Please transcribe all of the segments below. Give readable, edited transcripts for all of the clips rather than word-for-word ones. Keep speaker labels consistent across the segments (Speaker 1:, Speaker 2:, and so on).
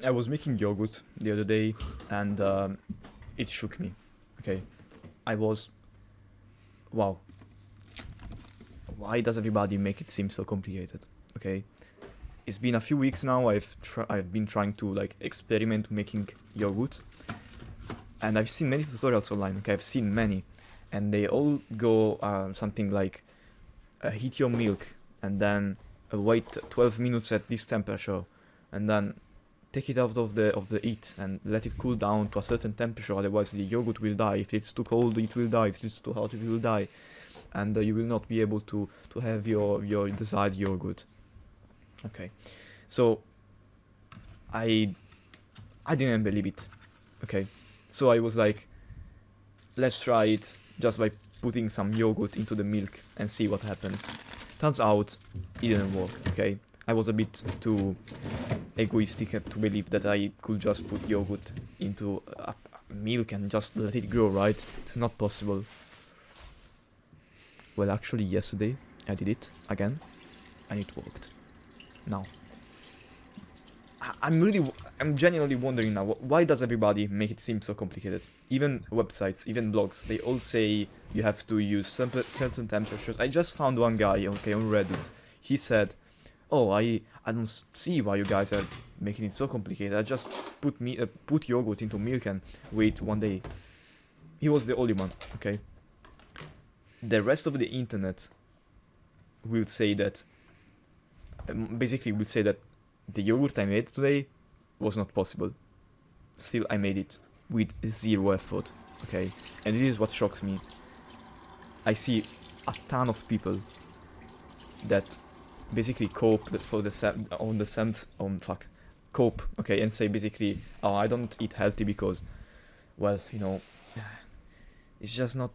Speaker 1: I was making yogurt the other day, and it shook me. Okay, I was, wow. Why does everybody make it seem so complicated? Okay, it's been a few weeks now. I've been trying to like experiment making yogurt, and I've seen many tutorials online. Okay, I've seen many, and they all go something like heat your milk and then wait 12 minutes at this temperature, and then take it out of the heat and let it cool down to a certain temperature. Otherwise, the yogurt will die. If it's too cold, it will die. If it's too hot, it will die, and you will not be able to have your desired yogurt. Okay, so I didn't believe it. Okay, so I was like, let's try it just by putting some yogurt into the milk and see what happens. Turns out it didn't work. Okay, I was a bit too egoistic to believe that I could just put yogurt into milk and just let it grow, right? It's not possible. Well, actually yesterday I did it again and it worked. Now I'm genuinely wondering now, why does everybody make it seem so complicated? Even websites, even blogs, they all say you have to use certain temperatures. I just found one guy, okay, on Reddit. He said, oh, I don't see why you guys are making it so complicated. I just put yogurt into milk and wait 1 day. He was the only one, okay? The rest of the internet will say that, basically will say that the yogurt I made today was not possible. Still, I made it with zero effort, okay? And this is what shocks me. I see a ton of people that basically cope cope, okay, and say basically, oh, I don't eat healthy because, well, you know, it's just not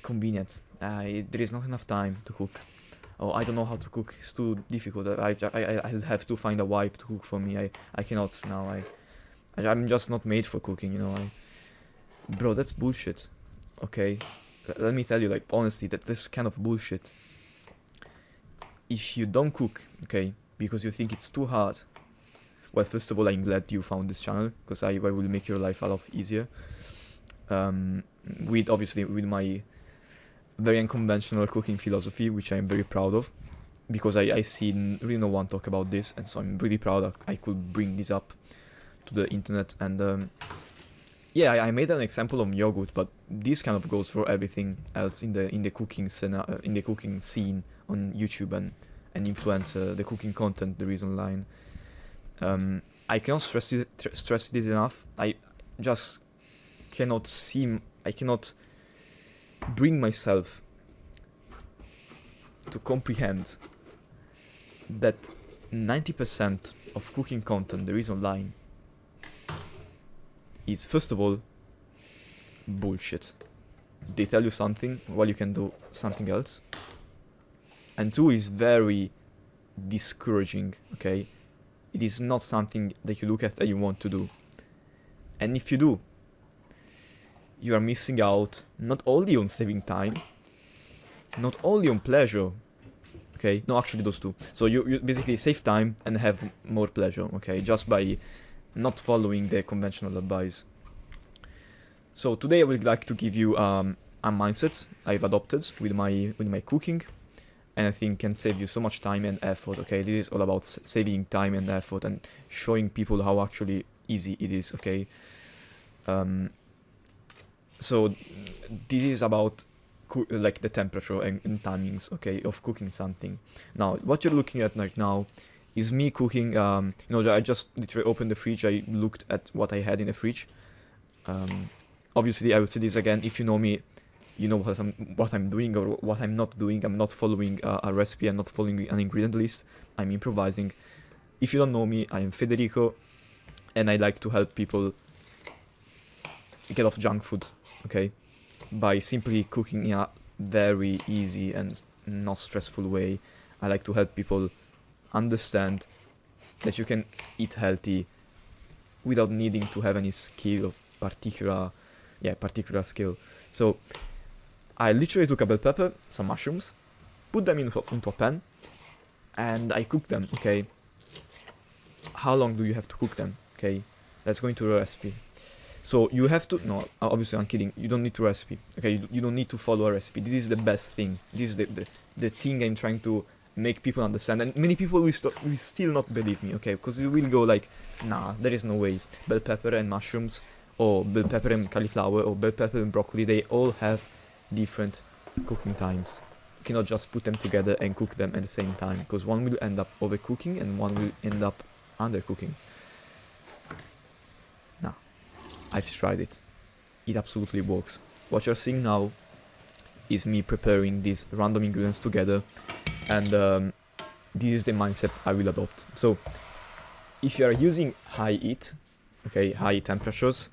Speaker 1: convenient. There is not enough time to cook. Oh, I don't know how to cook. It's too difficult. I'll have to find a wife to cook for me. I cannot now. I'm just not made for cooking, you know. Bro, that's bullshit. Okay, let me tell you, like, honestly, that this kind of bullshit. If you don't cook, okay, because you think it's too hard, well, first of all, I'm glad you found this channel, because I will make your life a lot easier. Obviously with my very unconventional cooking philosophy, which I'm very proud of, because I see really no one talk about this, and so I'm really proud that I could bring this up to the internet. And yeah, I made an example of yogurt, but this kind of goes for everything else in the cooking scene on YouTube and influencer, the cooking content there is online. I cannot stress this enough. I just cannot bring myself to comprehend that 90% of cooking content there is online is, first of all, bullshit. They tell you something while you can do something else. And two, is very discouraging, okay? It is not something that you look at and you want to do. And if you do, you are missing out not only on saving time, not only on pleasure, okay? No, actually those two. So you basically save time and have more pleasure, okay? Just by not following the conventional advice. So today I would like to give you a mindset I've adopted with my cooking, and I think can save you so much time and effort, okay? This is all about saving time and effort and showing people how actually easy it is, okay? So this is about like the temperature and timings, okay, of cooking something. Now, what you're looking at right now is me cooking. You know, I just literally opened the fridge. I looked at what I had in the fridge. Obviously, I will say this again. If you know me, you know what I'm doing or what I'm not doing. I'm not following a recipe. I'm not following an ingredient list. I'm improvising. If you don't know me, I am Federico, and I like to help people get off junk food, okay, by simply cooking in a very easy and not stressful way. I like to help people understand that you can eat healthy without needing to have any skill or particular skill. So I literally took a bell pepper, some mushrooms, put them into a pan, and I cooked them, okay? how long do you have to cook them? Okay, let's go into the recipe. So you have to, no, obviously I'm kidding, you don't need to recipe, okay, you don't need to follow a recipe. This is the best thing, this is the thing I'm trying to make people understand, and many people will still not believe me, okay, because you will go like, nah, there is no way. Bell pepper and mushrooms, or bell pepper and cauliflower, or bell pepper and broccoli, they all have different cooking times. You cannot just put them together and cook them at the same time, because one will end up overcooking and one will end up undercooking. Nah, I've tried it. It absolutely works. What you're seeing now is me preparing these random ingredients together, and this is the mindset I will adopt. So if you are using high heat, okay, high temperatures,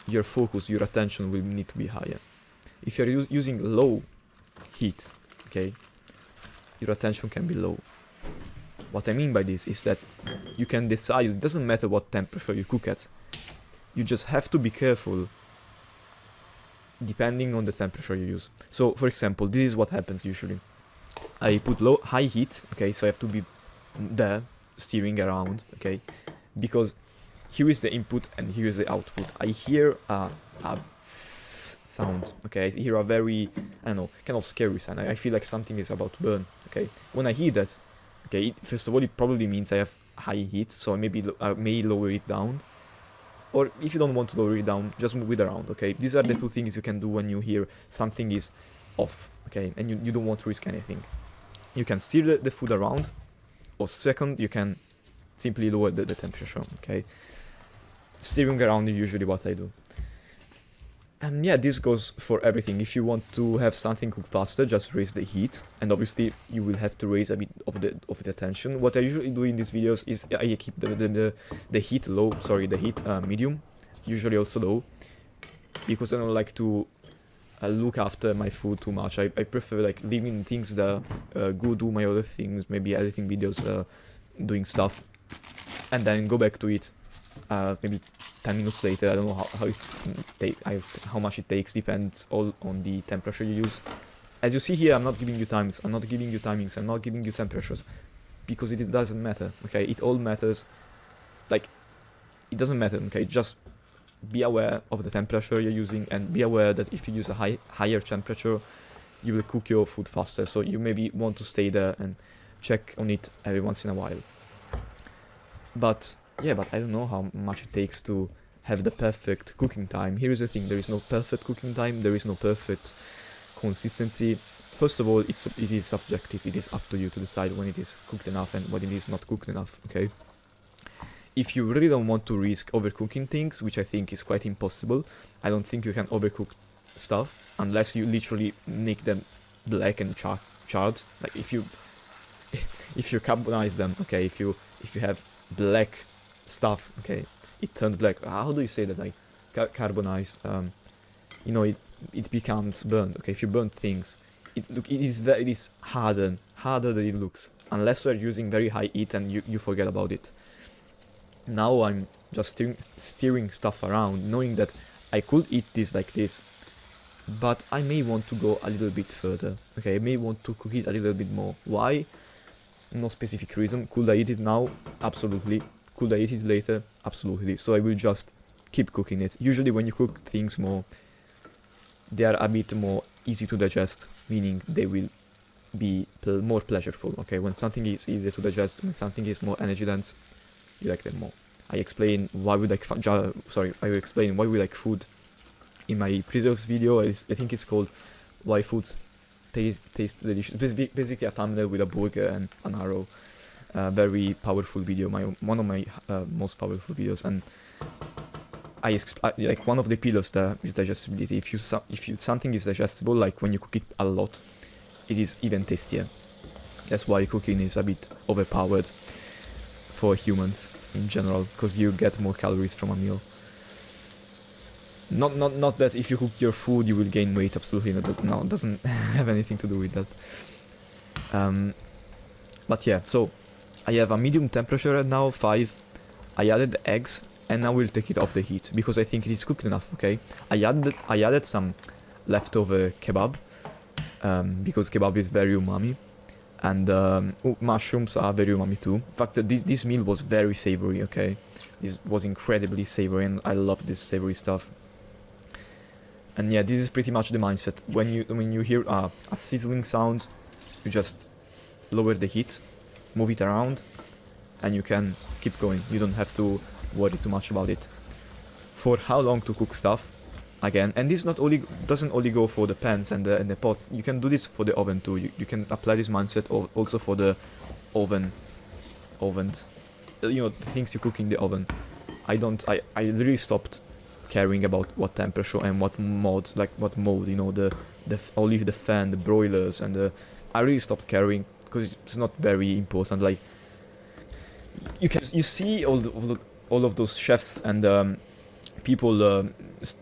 Speaker 1: your focus, your attention will need to be higher. If you're using low heat, okay, your attention can be low. What I mean by this is that you can decide, it doesn't matter what temperature you cook at, you just have to be careful depending on the temperature you use. So for example, this is what happens usually. I put high heat, okay, so I have to be there steering around, okay, because here is the input and here is the output. I hear a sound, okay, I hear a very, I don't know, kind of scary sound. I feel like something is about to burn, okay. When I hear that, okay, first of all, it probably means I have high heat, so I may lower it down. Or if you don't want to lower it down, just move it around, okay? These are the two things you can do when you hear something is off, okay? And you don't want to risk anything. You can steer the food around, or second, you can simply lower the temperature, okay? Steering around is usually what I do. And yeah, this goes for everything. If you want to have something cook faster, just raise the heat, and obviously you will have to raise a bit of the tension. What I usually do in these videos is I keep the heat low, sorry, the heat medium, usually also low, because I don't like to look after my food too much. I prefer like leaving things there, go do my other things, maybe editing videos, doing stuff, and then go back to it. Maybe 10 minutes later. I don't know how much it takes, depends all on the temperature you use. As you see here, I'm not giving you times, I'm not giving you timings, I'm not giving you temperatures, because it doesn't matter, okay? It all matters, like, it doesn't matter, okay? Just be aware of the temperature you're using, and be aware that if you use a higher temperature, you will cook your food faster, so you maybe want to stay there and check on it every once in a while. But yeah, but I don't know how much it takes to have the perfect cooking time. Here is the thing, there is no perfect cooking time, there is no perfect consistency. First of all, it is subjective, it is up to you to decide when it is cooked enough and when it is not cooked enough, okay? If you really don't want to risk overcooking things, which I think is quite impossible, I don't think you can overcook stuff, unless you literally make them black and charred. Like if you carbonize them, okay, if you have black stuff, okay, it turned black. How do you say that? Like carbonize, you know, it becomes burnt. Okay, if you burn things, it is harder than it looks, unless we're using very high heat and you forget about it. Now I'm just steering stuff around, knowing that I could eat this like this, but I may want to go a little bit further. Okay, I may want to cook it a little bit more. Why? No specific reason. Could I eat it now? Absolutely. Could I eat it later? Absolutely. So I will just keep cooking it. Usually when you cook things more, they are a bit more easy to digest, meaning they will be more pleasureful. Okay, when something is easier to digest, when something is more energy dense, you like them more. I explain why we like I will explain why we like food in my previous video. I think it's called Why Foods Taste Delicious. Basically a thumbnail with a burger and an arrow. Very powerful video, one of my most powerful videos, and I like one of the pillars there is digestibility. If something is digestible, like when you cook it a lot, it is even tastier. That's why cooking is a bit overpowered for humans in general, because you get more calories from a meal. Not that if you cook your food you will gain weight. Absolutely not. No, it doesn't have anything to do with that. But yeah, so I have a medium temperature right now, 5. I added the eggs, and now we'll take it off the heat because I think it is cooked enough. Okay, I added some leftover kebab because kebab is very umami, And mushrooms are very umami too. In fact, this meal was very savory, okay? This was incredibly savory, and I love this savory stuff. And yeah, this is pretty much the mindset. When you hear a sizzling sound, you just lower the heat, move it around, and you can keep going. You don't have to worry too much about it. For how long to cook stuff, again, and this doesn't only go for the pans and the pots. You can do this for the oven too. You can apply this mindset also for the ovens. You know, the things you cook in the oven. I really stopped caring about what temperature and what modes, like what mode, you know, only the fan, the broilers, and I really stopped caring because it's not very important. Like you see all of those chefs and people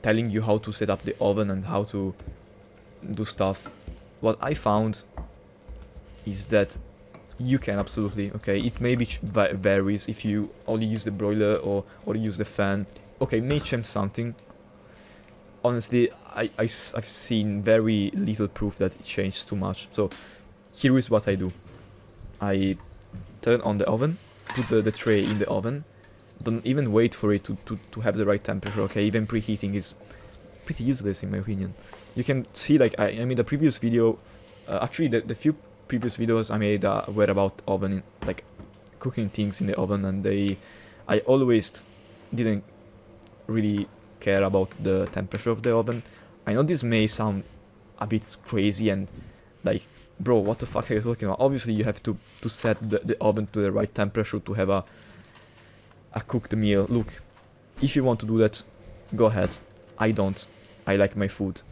Speaker 1: telling you how to set up the oven and how to do stuff. What I found is that you can absolutely, okay, it maybe varies if you only use the broiler or use the fan. Okay, may change something. Honestly, I've seen very little proof that it changed too much. So here is what I do. I turn on the oven, put the tray in the oven. Don't even wait for it to have the right temperature, okay? Even preheating is pretty useless in my opinion. You can see, like, I made a previous video, actually the few previous videos I made were about oven, like cooking things in the oven, and I always didn't really care about the temperature of the oven. I know this may sound a bit crazy and like, bro, what the fuck are you talking about? Obviously you have to set the oven to the right temperature to have a cooked meal. Look, if you want to do that, go ahead. I don't. I like my food.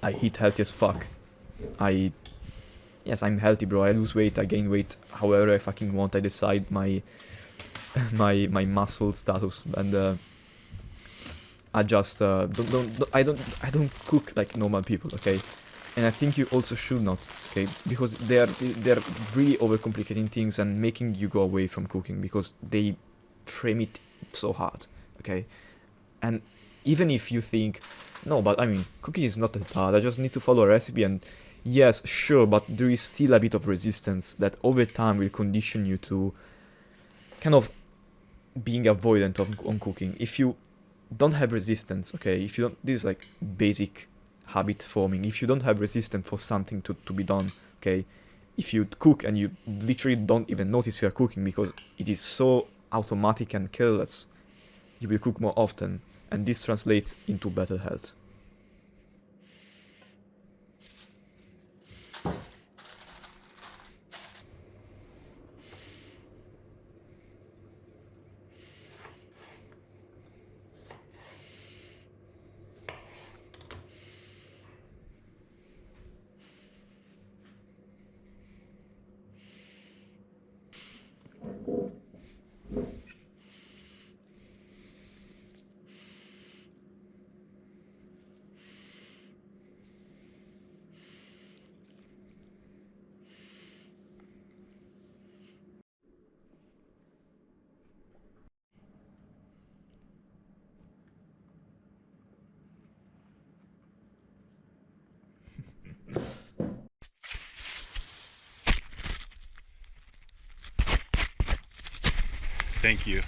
Speaker 1: I eat healthy as fuck. Yes, I'm healthy, bro. I lose weight, I gain weight, however I fucking want. I decide my my muscle status, and I just I don't cook like normal people, okay? And I think you also should not, okay? Because they're really overcomplicating things and making you go away from cooking because they frame it so hard, okay? And even if you think, no, but I mean, cooking is not that hard, I just need to follow a recipe, and yes, sure, but there is still a bit of resistance that over time will condition you to kind of being avoidant on cooking. If you don't have resistance, okay, if you don't, this is like basic habit forming, if you don't have resistance for something to be done, okay, if you cook and you literally don't even notice you are cooking because it is so automatic and careless, you will cook more often, and this translates into better health.
Speaker 2: Thank you.